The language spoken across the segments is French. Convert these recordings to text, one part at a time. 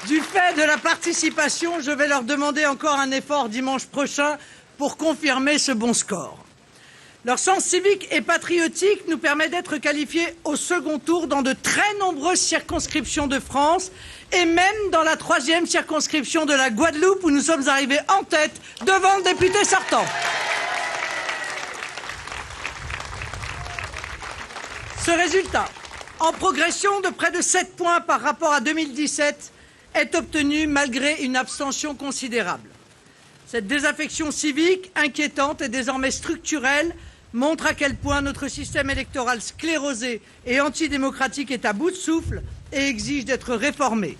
Du fait de la participation, je vais leur demander encore un effort dimanche prochain pour confirmer ce bon score. Leur sens civique et patriotique nous permet d'être qualifiés au second tour dans de très nombreuses circonscriptions de France et même dans la 3e circonscription de la Guadeloupe où nous sommes arrivés en tête devant le député sortant. Ce résultat, en progression de près de 7 points par rapport à 2017, est obtenu malgré une abstention considérable. Cette désaffection civique, inquiétante et désormais structurelle, montre à quel point notre système électoral sclérosé et antidémocratique est à bout de souffle et exige d'être réformé.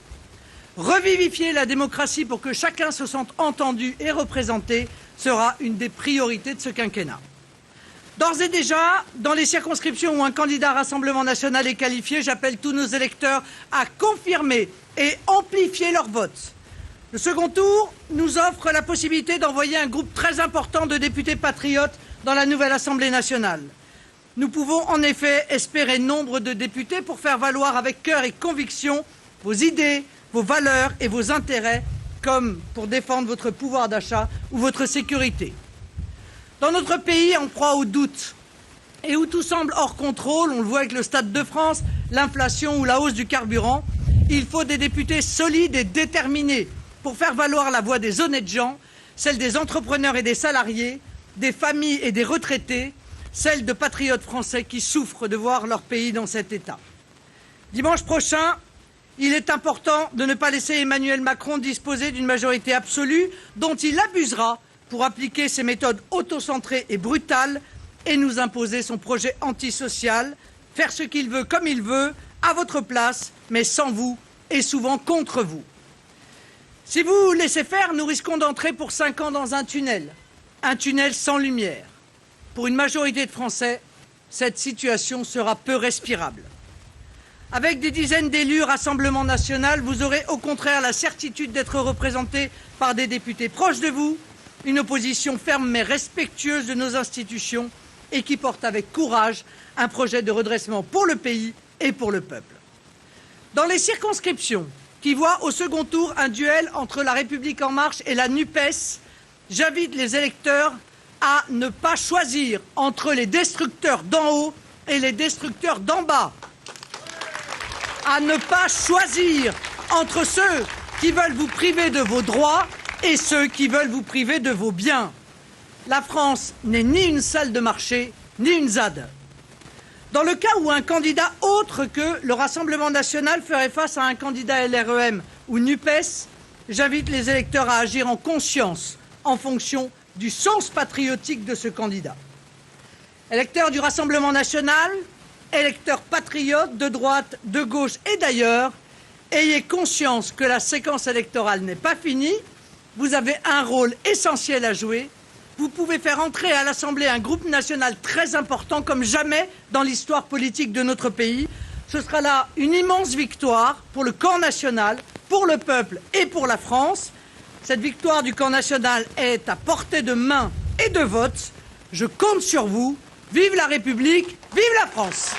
Revivifier la démocratie pour que chacun se sente entendu et représenté sera une des priorités de ce quinquennat. D'ores et déjà, dans les circonscriptions où un candidat Rassemblement national est qualifié, j'appelle tous nos électeurs à confirmer et amplifier leur vote. Le second tour nous offre la possibilité d'envoyer un groupe très important de députés patriotes dans la nouvelle Assemblée nationale. Nous pouvons en effet espérer nombre de députés pour faire valoir avec cœur et conviction vos idées, vos valeurs et vos intérêts, comme pour défendre votre pouvoir d'achat ou votre sécurité. Dans notre pays, en proie au doute et où tout semble hors contrôle, on le voit avec le Stade de France, l'inflation ou la hausse du carburant, il faut des députés solides et déterminés pour faire valoir la voix des honnêtes gens, celle des entrepreneurs et des salariés, des familles et des retraités, celle de patriotes français qui souffrent de voir leur pays dans cet état. Dimanche prochain, il est important de ne pas laisser Emmanuel Macron disposer d'une majorité absolue dont il abusera pour appliquer ses méthodes autocentrées et brutales et nous imposer son projet antisocial, faire ce qu'il veut comme il veut, à votre place, mais sans vous et souvent contre vous. Si vous laissez faire, nous risquons d'entrer pour 5 ans dans un tunnel sans lumière. Pour une majorité de Français, cette situation sera peu respirable. Avec des dizaines d'élus Rassemblement national, vous aurez au contraire la certitude d'être représentés par des députés proches de vous, une opposition ferme mais respectueuse de nos institutions et qui porte avec courage un projet de redressement pour le pays et pour le peuple. Dans les circonscriptions qui voient au second tour un duel entre La République En Marche et la NUPES, j'invite les électeurs à ne pas choisir entre les destructeurs d'en haut et les destructeurs d'en bas. À ne pas choisir entre ceux qui veulent vous priver de vos droits et ceux qui veulent vous priver de vos biens. La France n'est ni une salle de marché, ni une ZAD. Dans le cas où un candidat autre que le Rassemblement national ferait face à un candidat LREM ou NUPES, j'invite les électeurs à agir en conscience, en fonction du sens patriotique de ce candidat. Électeurs du Rassemblement national, électeurs patriotes de droite, de gauche et d'ailleurs, ayez conscience que la séquence électorale n'est pas finie. Vous avez un rôle essentiel à jouer. Vous pouvez faire entrer à l'Assemblée un groupe national très important comme jamais dans l'histoire politique de notre pays. Ce sera là une immense victoire pour le camp national, pour le peuple et pour la France. Cette victoire du camp national est à portée de main et de vote. Je compte sur vous. Vive la République, vive la France!